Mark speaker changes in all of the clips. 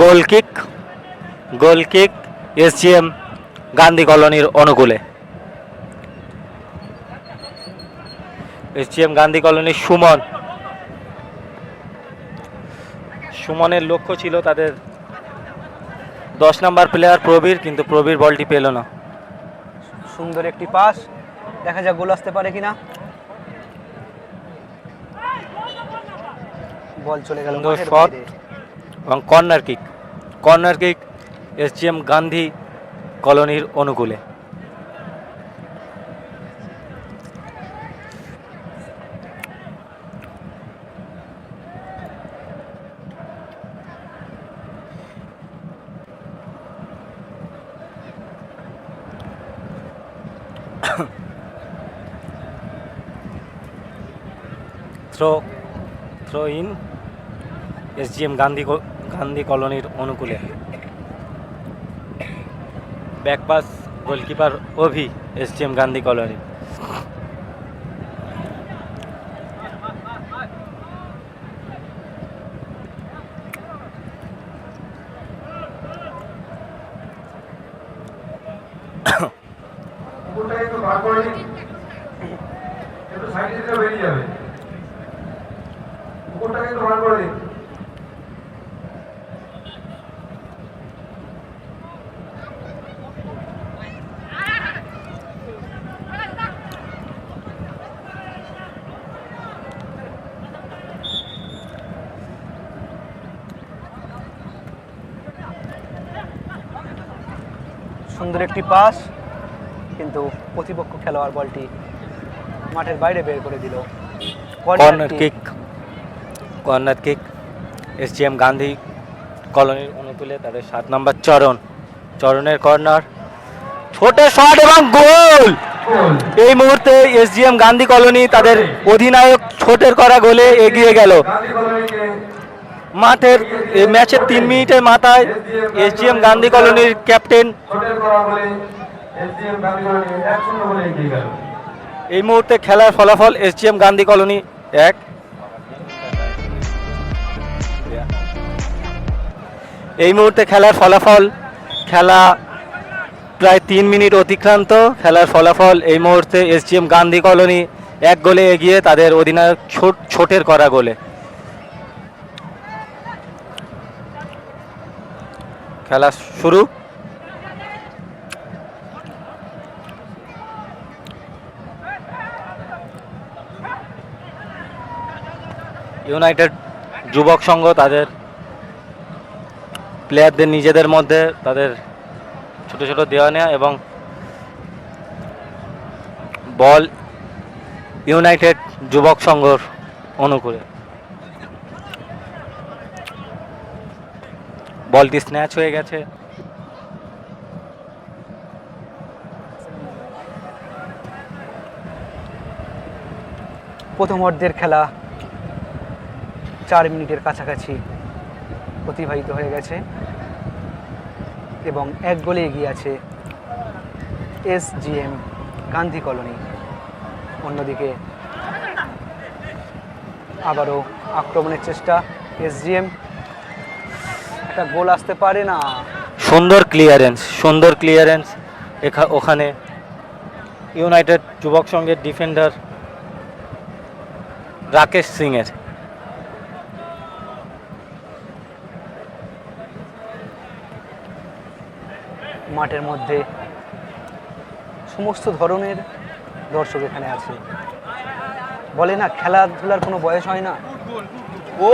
Speaker 1: গোল kick, goal kick SGM Gandhi কলোনির অনুকূলে। SGM Gandhi কলোনির সুমনের লক্ষ্য ছিল তাদের 10 নম্বর প্লেয়ার প্রবীর, কিন্তু প্রবীর বলটি পেল না।
Speaker 2: সুন্দর একটি পাস, দেখা যাক গোল আসতে পারে কিনা। বল চলে গেল মাঠের বাইরে
Speaker 1: এবং corner kick, corner kick SGM Gandhi কলোনির অনুকূলে। থ্রো ইন এসজিএম গান্ধী কলোনির অনুকূলে। Back pass goalkeeper Abhi SGM Gandhi colony.
Speaker 2: সুন্দর একটি পাস, কিন্তু প্রতিপক্ষ খেলোয়াড় বলটি মাঠের বাইরে বের করে দিল।
Speaker 1: Corner kick, corner kick SGM Gandhi কলোনির অনুকূলে। তাদের 7 নম্বর চরণের কর্নার, ছোট শট এবং গোল। এই মুহূর্তে এসজিএম গান্ধী কলোনি তাদের অধিনায়ক ছোটের করা গোলে এগিয়ে গেল। মাঠের ম্যাচের 3 মিনিটের মাথায় এসজিএম গান্ধী কলোনির ক্যাপ্টেন এই মুহূর্তে খেলার ফলাফল এসজিএম গান্ধী কলোনি 1। এই মুহূর্তে খেলার ফলাফল, খেলা প্রায় 3 মিনিট অতিক্রান্ত। খেলার ফলাফল এই মুহূর্তে এসজিএম গান্ধী কলোনি 1 গোলে এগিয়ে তাদের অধিনায়ক ছোটের করা গোলে। খেলা শুরু। ইউনাইটেড যুবক সংঘ তাদের প্লেয়ারদের নিজেদের মধ্যে তাদের ছোট ছোট দেওয়া নেওয়া এবং বল ইউনাইটেড যুবক সংঘর অনুকূলে। বলটি স্ন্যাচ হয়ে গেছে।
Speaker 2: প্রথম অর্ধের খেলা 4 মিনিটের কাছাকাছি অতিবাহিত হয়ে গেছে এবং 1 গোলে এগিয়ে আছে এসজিএম গান্ধী কলোনি। অন্যদিকে আবারও আক্রমণের চেষ্টা এসজিএম, একটা গোল আসতে পারে না।
Speaker 1: সুন্দর ক্লিয়ারেন্স ওখানে ইউনাইটেড যুবক সংঘের ডিফেন্ডার রাকেশ সিং এর।
Speaker 2: মাঠের মধ্যে সমস্ত ধরনের দর্শক এখানে আছে। বলে না খেলাধুলার কোনো বয়স হয় না।
Speaker 1: ও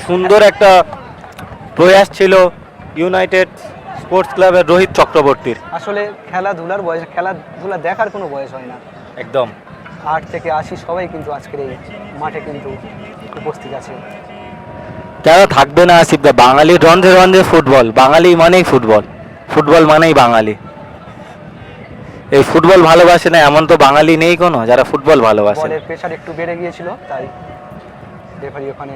Speaker 1: সুন্দর একটা প্রয়াস ছিল ইউনাইটেড স্পোর্টস ক্লাবের রোহিত চক্রবর্তীর।
Speaker 2: আসলে খেলাধুলার বয়স, খেলাধুলা দেখার কোনো বয়স হয় না।
Speaker 1: একদম
Speaker 2: 8 থেকে 80 সবাই কিন্তু আজকের এই মাঠে কিন্তু উপস্থিত আছে।
Speaker 1: কেন থাকবে না আসিফদা? বাঙালির রন্ধে রন্ধে ফুটবল, বাঙালি মানেই ফুটবল, ফুটবল মানেই বাঙালি। এই ফুটবল ভালোবাসে না এমন তো বাঙালি নেই কোনো যারা ফুটবল ভালোবাসে।
Speaker 2: বলের প্রেশার একটু বেড়ে গিয়েছিল, তাই রেফারি ওখানে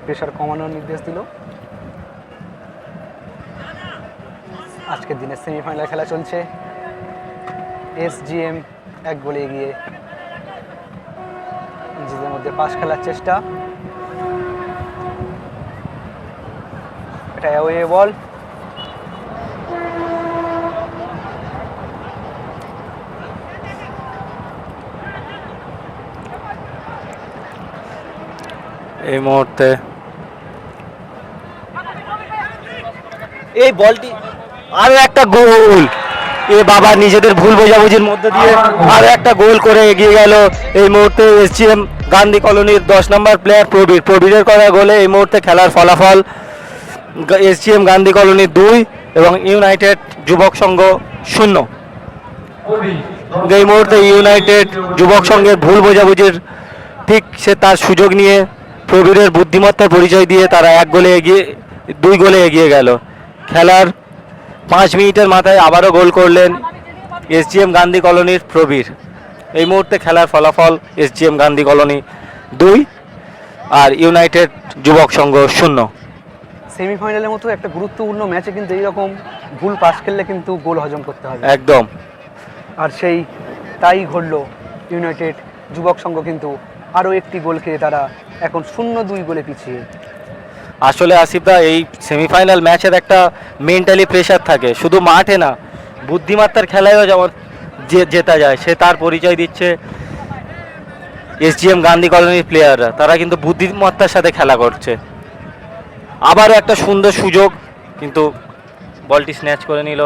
Speaker 2: প্রেশার কমানোর নির্দেশ দিল। আজকের দিনে সেমিফাইনাল খেলা চলছে। এসজিএম 1 গোলে এগিয়ে, নিজেদের মধ্যে পাস খেলার চেষ্টা। একটা অ্যাওয়ে বল।
Speaker 1: এই মুহূর্তে এই বলটি আরো একটা গোল। এ বাবা, নিজেদের ভুল বোঝাবুঝির মধ্যে দিয়ে আরো একটা গোল করে এগিয়ে গেল। এই মুহূর্তে এসজিএম গান্ধী কলোনির 10 নম্বর প্লেয়ার প্রবীরের করা গোলে এই মুহূর্তে খেলার ফলাফল এসজিএম গান্ধী কলোনি 2 এবং ইউনাইটেড যুবক সংঘ 0। এই মুহূর্তে ইউনাইটেড যুবক সংঘের ভুল বোঝাবুঝির ঠিক সে তার সুযোগ নিয়ে প্রবীরের বুদ্ধিমত্তার পরিচয় দিয়ে তারা 2 গোলে এগিয়ে গেল। খেলার 5 মিনিটের মাথায় আবারও গোল করলেন এসজিএম গান্ধী কলোনির প্রবীর। এই মুহূর্তে খেলার ফলাফল এসজিএম গান্ধী কলোনি 2 আর ইউনাইটেড যুবক সংঘ 0।
Speaker 2: সেমিফাইনালের মতো একটা গুরুত্বপূর্ণ ম্যাচে কিন্তু এইরকম ভুল পাস খেললে কিন্তু গোল হজম করতে হবে
Speaker 1: একদম।
Speaker 2: আর তাই ঘটলো। ইউনাইটেড যুবক সংঘ কিন্তু আরও একটি গোল খেয়ে তারা এখন 0-2 গোলে পিছিয়ে।
Speaker 1: আসলে আসিফদা, এই সেমিফাইনাল ম্যাচের একটা মেন্টালি প্রেশার থাকে, শুধু মাঠে না, বুদ্ধিমত্তার খেলায়ও যেমন জেতা যায়, সে তার পরিচয় দিচ্ছে এসজিএম গান্ধী কলোনির প্লেয়াররা। তারা কিন্তু বুদ্ধিমত্তার সাথে খেলা করছে। আবারও একটা সুন্দর সুযোগ, কিন্তু বলটি স্ন্যাচ করে নিল।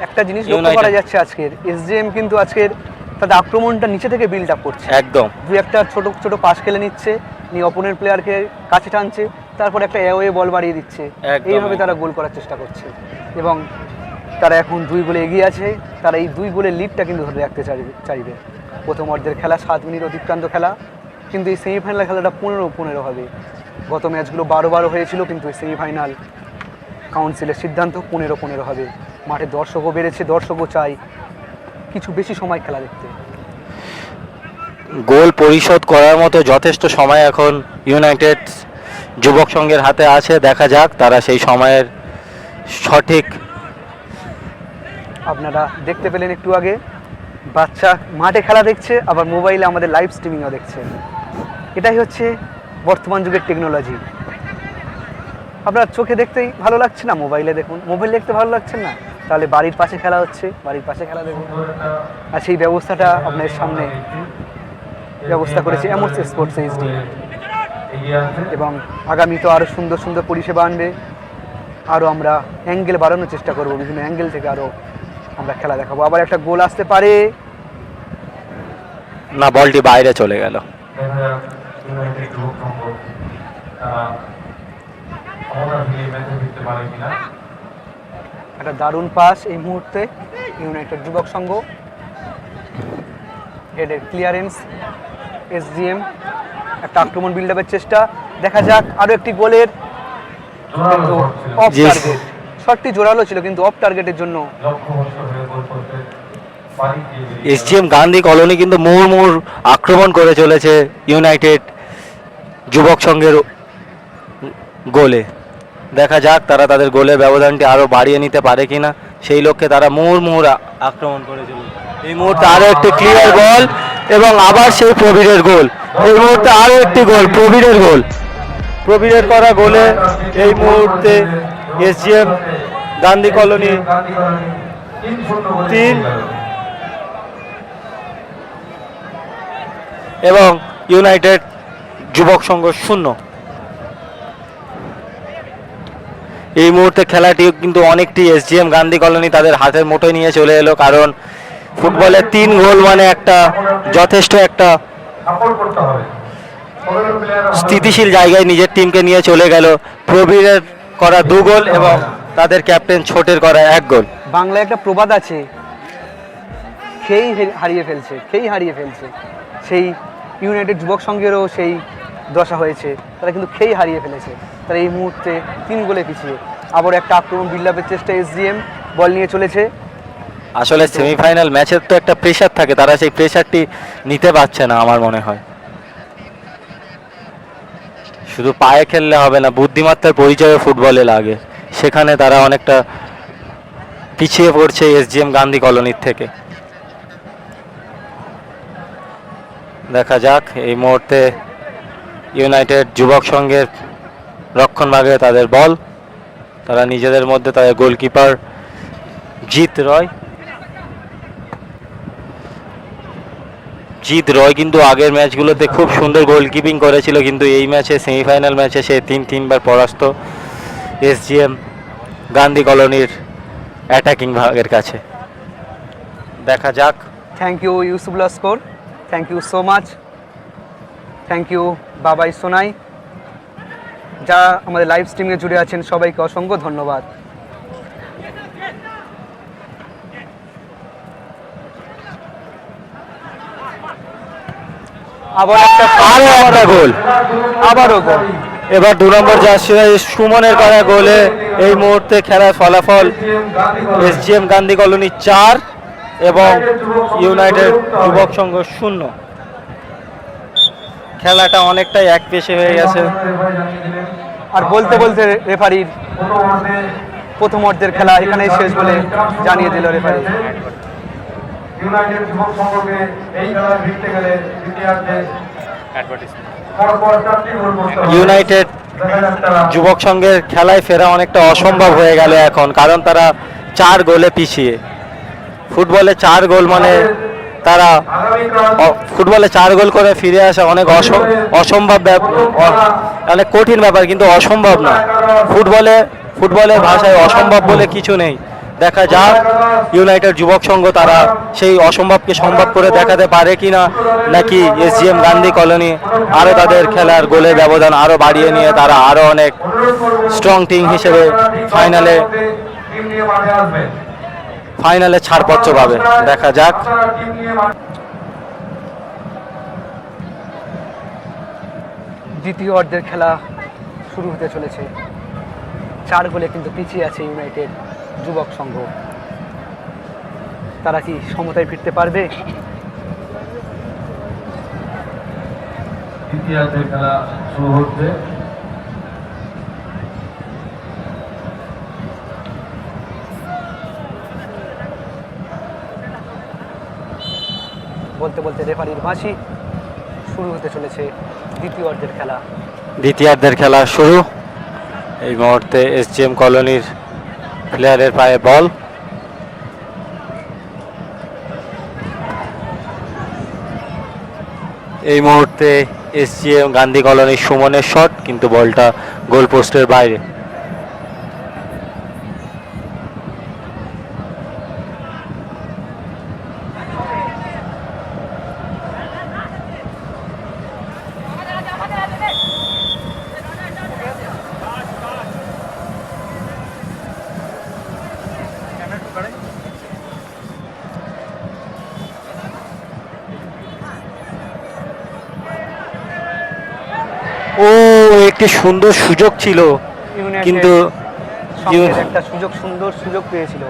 Speaker 2: একটা জিনিস লক্ষ্য করা যাচ্ছে আজকের এসজিএম কিন্তু আজকের তাদের আক্রমণটা নিচে থেকে বিল্ড আপ করছে।
Speaker 1: একদম।
Speaker 2: একটা ছোট ছোট পাস খেলে নিচ্ছে, নিয়ে অপোনেন্ট প্লেয়ারকে কাছে টানছে, তারপর একটা অ্যাওয়ে বল বাড়িয়ে দিচ্ছে। এইভাবে তারা গোল করার চেষ্টা করছে এবং তারা এখন 2 গোলে এগিয়ে আছে। তারা এই 2 গোলের লিডটা কিন্তু ধরে রাখতে চাইবে। প্রথম অর্ধের খেলা 7 মিনিট অতিক্রান্ত খেলা, কিন্তু এই সেমিফাইনাল খেলাটা 15-15 হবে। গত ম্যাচগুলো 12-12 হয়েছিল, কিন্তু এই সেমিফাইনাল কাউন্সিলের সিদ্ধান্ত 15-15 হবে। মাঠে দর্শকও বেড়েছে, দর্শকও চাই কিছু বেশি সময় খেলা দেখতে।
Speaker 1: গোল পরিশোধ করার মতো যথেষ্ট সময় এখন ইউনাইটেড যুবক সংঘের হাতে আছে। দেখা যাক তারা সেই সময়ের সঠিক।
Speaker 2: আপনারা দেখতে পেলেন একটু আগে, বাচ্চা মাঠে খেলা দেখছে, আবার মোবাইলে আমাদের লাইভ স্ট্রিমিংও দেখছে। এটাই হচ্ছে বর্তমান যুগের টেকনোলজি। আপনার চোখে দেখতেই ভালো লাগছে না, মোবাইলে দেখুন। মোবাইল দেখতে ভালো লাগছে না, তাহলে বাড়ির পাশে খেলা হচ্ছে, বাড়ির পাশে খেলা দেখুন। আর সেই ব্যবস্থাটা আপনার সামনে ব্যবস্থা করেছে এমএস স্পোর্টস এইচডি, এবং আগামী তো আরও সুন্দর সুন্দর পরিষেবা আনবে। আরও আমরা অ্যাঙ্গেল বাড়ানোর চেষ্টা করব, বিভিন্ন অ্যাঙ্গেল থেকে আরও আমরা খেলা দেখাবো। আবার একটা গোল আসতে পারে
Speaker 1: না, বলটি বাইরে চলে গেল।
Speaker 2: একটা দারুণ পাস এই মুহূর্তে ইউনাইটেড যুবক সংঘ, হেডের ক্লিয়ারেন্স এসজিএম, একটা আক্রমণ বিল্ড আপের চেষ্টা। দেখা যাক আরও একটি গোলের, কিন্তু অফ টার্গেট। শটটি জোরালো ছিল, কিন্তু অফ টার্গেটের জন্য
Speaker 1: এসজিএম গান্ধী কলোনি কিন্তু মুহুর্মুহুর আক্রমণ করে চলেছে ইউনাইটেড যুবক সংঘের গোলে। দেখা যাক তারা তাদের গোলের ব্যবধানটি আরও বাড়িয়ে নিতে পারে কিনা, সেই লক্ষ্যে তারা মুহুর্মুহুর আক্রমণ করে চলেছে। এই মুহূর্তে আরও একটি ক্লিয়ার বল এবং আবার সেই প্রবীরের গোল। এই মুহূর্তে আরও একটি গোল, প্রবীরের গোল। প্রবীরের করা গোলে এই মুহূর্তে এসজিএম গান্ধী কলোনি 3 এবং ইউনাইটেড যুবক সংঘ 0। এই মুহূর্তে খেলাটি কিন্তু অনেকটি এসজিএম গান্ধী কলোনি তাদের হাতের মুঠোয় নিয়ে চলে এলো, কারণ ফুটবলের 3 গোল মানে একটা যথেষ্ট একটা স্থিতিশীল জায়গায় নিজের টিমকে নিয়ে চলে গেল। প্রবীরের করা 2 গোল এবং তাদের ক্যাপ্টেন ছোটের করা 1 গোল।
Speaker 2: বাংলায় একটা প্রবাদ আছে, খেই হারিয়ে ফেলছে, খেই হারিয়ে ফেলছে। সেই ইউনাইটেড যুবক সংঘেরও সেই দশা হয়েছে, তারা কিন্তু খেই হারিয়ে ফেলেছে। তারা এই মুহূর্তে 3 গোলে পিছিয়ে। আবার একটা আক্রমণ বিল্ড আপের চেষ্টা, এসজিএম বল নিয়ে চলেছে।
Speaker 1: আসলে সেমিফাইনাল ম্যাচের তো একটা প্রেশার থাকে, তারা সেই প্রেশারটি নিতে পারছে না আমার মনে হয়। শুধু পায়ে খেললে হবে না, বুদ্ধিমত্তার পরিচয় ফুটবলে লাগে, সেখানে তারা অনেকটা পিছিয়ে পড়ছে এসজিএম গান্ধী কলোনির থেকে। দেখা যাক এই মুহূর্তে ইউনাইটেড যুবক সংঘের রক্ষণভাগে তাদের বল, তারা নিজেদের মধ্যে তাদের গোলকিপার জিৎ রয় কিন্তু আগের ম্যাচগুলোতে খুব সুন্দর গোলকিপিং করেছিল, কিন্তু এই ম্যাচে সেমিফাইনাল ম্যাচে সে তিনবার পরাস্ত এসজিএম গান্ধী কলোনির অ্যাটাকিং ভাগের কাছে। দেখা যাক।
Speaker 2: Thank you Yusuf Laskar, thank you so much, thank you Babai Sonai, যা আমাদের লাইভ স্ট্রিমে জুড়ে আছেন সবাইকে অসংখ্য ধন্যবাদ।
Speaker 1: আরো গোল,
Speaker 2: আবারও গোল।
Speaker 1: এবার 2 নম্বর জার্সি সুমনের করা গোলে এই মুহূর্তে খেলার ফলাফল এসজিএম গান্ধী কলোনি 4 এবং ইউনাইটেড যুবক সংঘ 0। খেলাটা অনেকটাই একপেশে হয়ে গেছে।
Speaker 2: আর বলতে বলতে রেফারির প্রথম অর্ধের খেলা এখানেই শেষ বলে জানিয়ে দিল রেফারি।
Speaker 3: ইউনাইটেড যুবক সংঘকে এই খেলায় জিততে গেলে দ্বিতীয়ার্ধে
Speaker 1: ইউনাইটেড যুবক সংঘের খেলায় ফেরা অনেকটা অসম্ভব হয়ে গেল এখন, কারণ তারা 4 গোলে পিছিয়ে। ফুটবলে 4 গোল মানে তারা ফুটবলে 4 গোল করে ফিরে আসা অনেক অসম্ভব অনেক কঠিন ব্যাপার, কিন্তু অসম্ভব না। ফুটবলের ভাষায় অসম্ভব বলে কিছু নেই। দেখা যাক ইউনাইটেড যুবক সংঘ তারা সেই অসম্ভবকে সম্ভব করে দেখাতে পারে কিনা, নাকি এসজিএম গান্ধী কলোনি আরও তাদের খেলার গোলের ব্যবধান আরও বাড়িয়ে নিয়ে তারা আরও অনেক স্ট্রং টিম হিসেবে ফাইনালে ছাড়পত্র পাবে। দেখা যাক।
Speaker 2: দ্বিতীয় অর্ধের খেলা শুরু হতে চলেছে। 4 গোলে কিন্তু পিছিয়ে আছে ইউনাইটেড যুবক সংঘ। তারা কি সমতায় ফিরতে পারবে?
Speaker 3: দ্বিতীয়ার্ধের খেলা শুরু হচ্ছে।
Speaker 2: বলতে বলতে রেফারির বাঁশি, শুরু হতে চলেছে দ্বিতীয় অর্ধের খেলা।
Speaker 1: দ্বিতীয়ার্ধের খেলা শুরু। এই মুহূর্তে এসজিএম কলোনির প্লেয়ারের পায়ে বল। এই মুহূর্তে এসজিএম গান্ধী কলোনির সুমনের শট, কিন্তু বলটা গোল পোস্টের বাইরে। ও, একটি সুন্দর সুযোগ ছিল, কিন্তু
Speaker 2: একটা সুন্দর সুযোগ পেয়েছিল,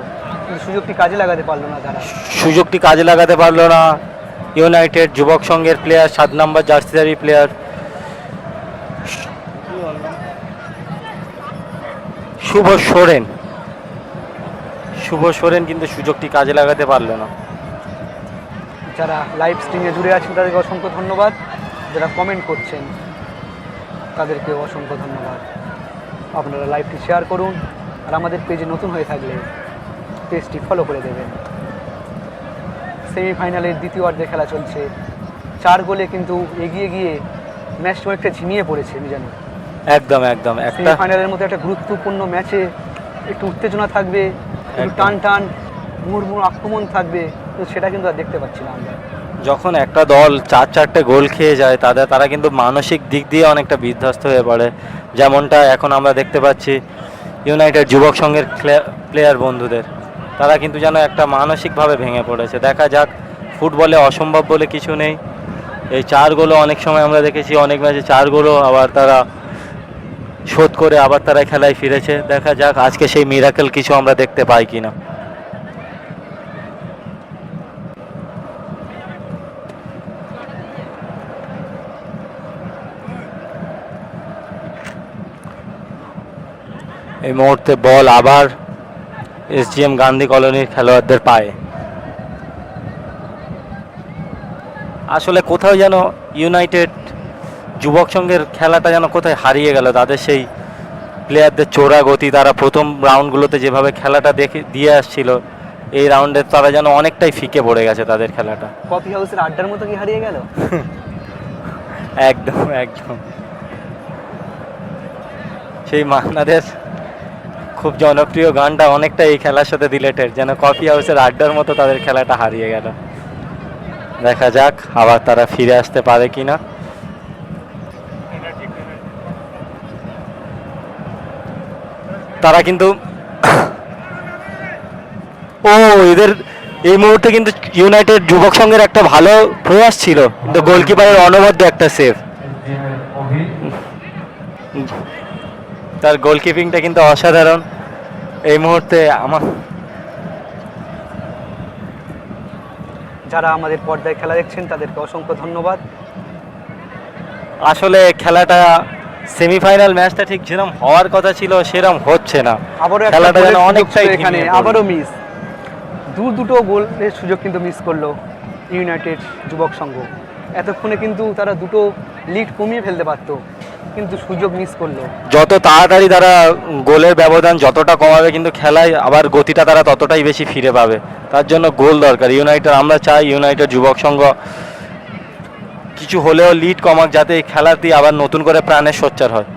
Speaker 2: কিন্তু সুযোগটি কাজে লাগাতে পারলো না তারা।
Speaker 1: সুযোগটি কাজে লাগাতে পারলো না ইউনাইটেড যুবক সংঘের প্লেয়ার, 7 নম্বর জার্সিধারী প্লেয়ার শুভ সোরেন কিন্তু সুযোগটি কাজে লাগাতে পারলো না।
Speaker 2: যারা লাইভ স্ট্রিমে জুড়ে আছেন তাদেরকে অসংখ্য ধন্যবাদ, যারা কমেন্ট করছেন তাদেরকে অসংখ্য ধন্যবাদ। আপনারা লাইভটি শেয়ার করুন, আর আমাদের পেজে নতুন হয়ে থাকলে পেজটি ফলো করে দেবেন। সেমিফাইনালের দ্বিতীয় অর্ধে খেলা চলছে। 4 গোলে কিন্তু এগিয়ে গিয়ে ম্যাচটা অনেকটা ঝিমিয়ে পড়েছে। আমি জানি
Speaker 1: একদম একটা
Speaker 2: সেমিফাইনালের মতো একটা গুরুত্বপূর্ণ ম্যাচে একটু উত্তেজনা থাকবে, একটু টান মুড়মুড় আক্রমণ থাকবে, তো সেটা কিন্তু আর দেখতে পাচ্ছি না আমরা।
Speaker 1: যখন একটা দল 4-4টে গোল খেয়ে যায় তারা কিন্তু মানসিক দিক দিয়ে অনেকটা বিধ্বস্ত হয়ে পড়ে, যেমনটা এখন আমরা দেখতে পাচ্ছি ইউনাইটেড যুবক সংঘের প্লেয়ার বন্ধুদের। তারা কিন্তু যেন একটা মানসিকভাবে ভেঙে পড়েছে। দেখা যাক, ফুটবলে অসম্ভব বলে কিছু নেই। এই 4 গোলও অনেক সময় আমরা দেখেছি, অনেক ম্যাচে 4 গোলও আবার তারা শোধ করে আবার তারা খেলায় ফিরেছে। দেখা যাক আজকে সেই মিরাকেল কিছু আমরা দেখতে পাই কিনা। এই মুহূর্তে বল আবার এসজিএম গান্ধী কলোনির খেলোয়াড়দের পায়ে। আসলে কোথাও যেন ইউনাইটেড যুবক সংঘের খেলাটা যেন কোথায় হারিয়ে গেল, তাদের সেই প্লেয়ারদের চোরা গতি, তারা প্রথম রাউন্ডগুলোতে যেভাবে খেলাটা দেখে দিয়ে আসছিল, এই রাউন্ডে তারা যেন অনেকটাই ফিকে পড়ে গেছে তাদের খেলাটা।
Speaker 2: কফি হাউসের আড্ডার মতো কি হারিয়ে গেল?
Speaker 1: একদম একদম। সেই মান্নাদের খুব জনপ্রিয় গানটা অনেকটা এই খেলার সাথে রিলেটেড, যেন কফি হাউসের আড্ডার মতো তাদের খেলাটা হারিয়ে গেল। দেখা যাক আবার তারা ফিরে আসতে পারে কিনা। তারা কিন্তু এদের এই মুহূর্তে কিন্তু ইউনাইটেড যুবক সংঘের একটা ভালো প্রয়াস ছিল, কিন্তু গোলকিপারের অনবদ্য একটা সেভ। তার গোলকিপিংটা কিন্তু অসাধারণ এই মুহূর্তে।
Speaker 2: যারা আমাদের পর্দায় খেলা দেখছেন তাদেরকে অসংখ্য ধন্যবাদ।
Speaker 1: আসলে খেলাটা সেমিফাইনাল ম্যাচটা ঠিক যেরকম হওয়ার কথা ছিল সেরকম হচ্ছে না।
Speaker 2: আবারও
Speaker 1: খেলাটা যেন
Speaker 2: অনেকটাই
Speaker 1: অনেকটাই
Speaker 2: এখানে
Speaker 1: ধিমিয়ে পড়লো।
Speaker 2: আবারও মিস, দুটো গোলের সুযোগ কিন্তু মিস করলো ইউনাইটেড যুবক সংঘ। এতক্ষণে কিন্তু তারা দুটো লিড কমিয়ে ফেলতে পারতো, কিন্তু সুযোগ মিস করলো।
Speaker 1: যত তাড়াতাড়ি তারা গোলের ব্যবধান যতটা কমাবে, কিন্তু খেলায় আবার গতিটা তারা ততটাই বেশি ফিরে পাবে। তার জন্য গোল দরকার ইউনাইটেড। আমরা চাই ইউনাইটেড যুবক সংঘ কিছু হলেও লিড কমাক, যাতে এই খেলাটি আবার নতুন করে প্রাণের সোচ্চার হয়।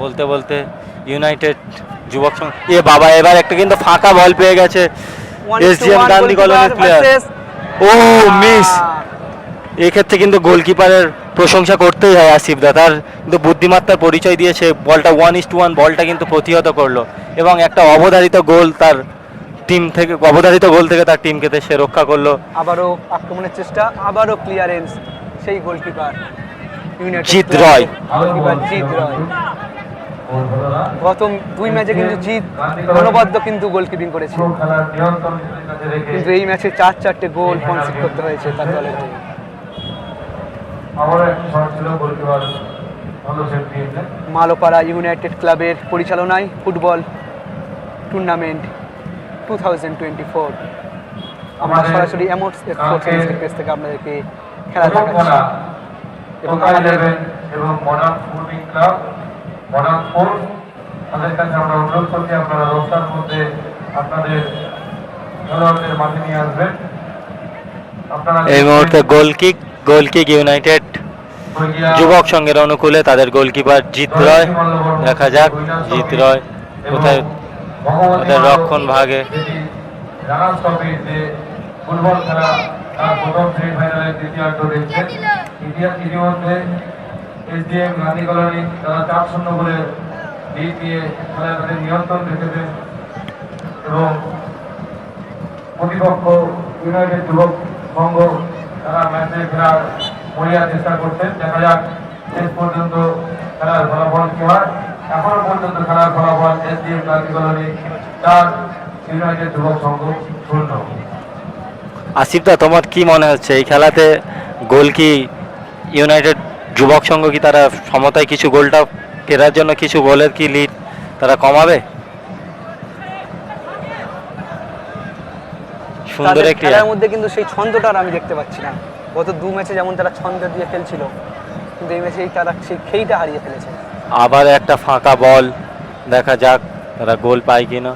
Speaker 1: বলতে বলতে ইউনাইটেড যুবক সংঘ বাবা, এবার একটা কিন্তু ফাঁকা বল পেয়ে গেছে এসজিএম গান্ধী কলোনির প্লেয়ার। মিস। এক্ষেত্রে কিন্তু গোলকিপারের প্রশংসা করতেই হয় আসিফ দা, তার কিন্তু বুদ্ধিমত্তার পরিচয় দিয়েছে। বলটা 1:1 বলটা কিন্তু প্রতিহত করলো, এবং একটা অবধারিত গোল তার টিম থেকে, অবধারিত গোল থেকে তার টিমকে সে রক্ষা করলো।
Speaker 2: আবারও আক্রমণের চেষ্টা, আবারও ক্লিয়ারেন্স, সেই গোলকিপার
Speaker 1: জিৎ রয়।
Speaker 2: গোলকিপার জিৎ রয় গত 2 ম্যাচে কিন্তু জিৎ অনবদ্য কিন্তু গোলকিপিং করেছে, কিন্তু এই ম্যাচে 4-4টে গোল কনসিড করতে হয়েছে তার দলের হয়ে। মালোপাড়া ইউনাইটেড ক্লাবের পরিচালনায় ফুটবল টুর্নামেন্ট 2024 আমরা সরাসরি এমোটস স্পোর্টস পেজ থেকে আপনাদেরকে খেলা দেখাচ্ছি। এবং আমাদের
Speaker 3: modern sporting club, modern sports, তাদের কাছে আমরা অনুরোধ করছি আপনারা রোস্টার মধ্যে আপনাদের খেলোয়াড়দের মাঠে নিয়ে আসবেন। আপনারা
Speaker 1: এই মুহূর্তে গোলকিক ইউনাইটেড যুবক সংঘের অনুকূলে, তাদের গোলকিপার জিৎ রয়। দেখা যাক জিৎ রয় কোথায় তাদের রক্ষণ ভাগে।
Speaker 3: রানার্স ট্রফির যে ফুটবল খেলা তার প্রথম সেমিফাইনালের দ্বিতীয়ার্ধ দেখছেন। ইতিমধ্যে এসডিএম গান্ধী কলোনি তারা 4-0 বলে লিড দিয়ে খেলায় তাদের নিয়ন্ত্রণ রেখেছে, এবং প্রতিপক্ষ ইউনাইটেড যুবক সংঘ তারা ম্যাচে খেলার মরিয়ার চেষ্টা করছেন। দেখা যাক শেষ পর্যন্ত খেলার ফলাফল কি হয়। এখনো পর্যন্ত খেলার ফলাফল এসডিএম গান্ধী কলোনি 4, ইউনাইটেড যুবক সংঘ 0।
Speaker 1: আসিফ দা, তোমার কি মনে হচ্ছে এই খেলাতে গোল কি ইউনাইটেড যুবক সংঘ কি তারা সমতায় কিছু গোলটা কেরার জন্য কিছু গোলের কি লিড তারা কমাবে? সুন্দর একটি
Speaker 2: খেলার মধ্যে কিন্তু সেই ছন্দটা আর আমি দেখতে পাচ্ছি না। গত 2 ম্যাচে যেমন তারা ছন্দ দিয়ে খেলছিল, কিন্তু এই ম্যাচে তারা সেই খেইটা হারিয়ে ফেলেছে।
Speaker 1: আবার একটা ফাঁকা বল, দেখা যাক তারা গোল পায় কিনা।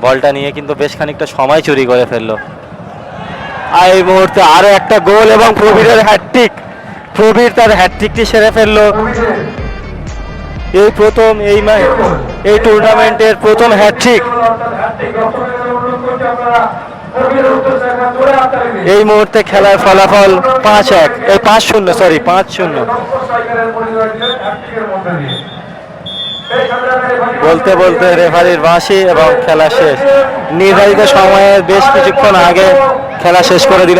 Speaker 1: বলটা নিয়ে কিন্তু বেশ খানিকটা সময় চুরি করে ফেললো। আর এই মুহূর্তে আরো একটা গোল, এবং প্রবীরের হ্যাটট্রিক। প্রবীর তার হ্যাটট্রিকটি সেরে ফেললো। এই প্রথম এই টুর্নামেন্টের প্রথম হ্যাটট্রিক। এই মুহূর্তে খেলার ফলাফল 5-1, 5-0। বলতে বলতে রেফারির বাঁশি, এবং খেলা শেষ। নির্ধারিত সময়ের বেশ কিছুক্ষণ আগে খেলা শেষ করে দিল।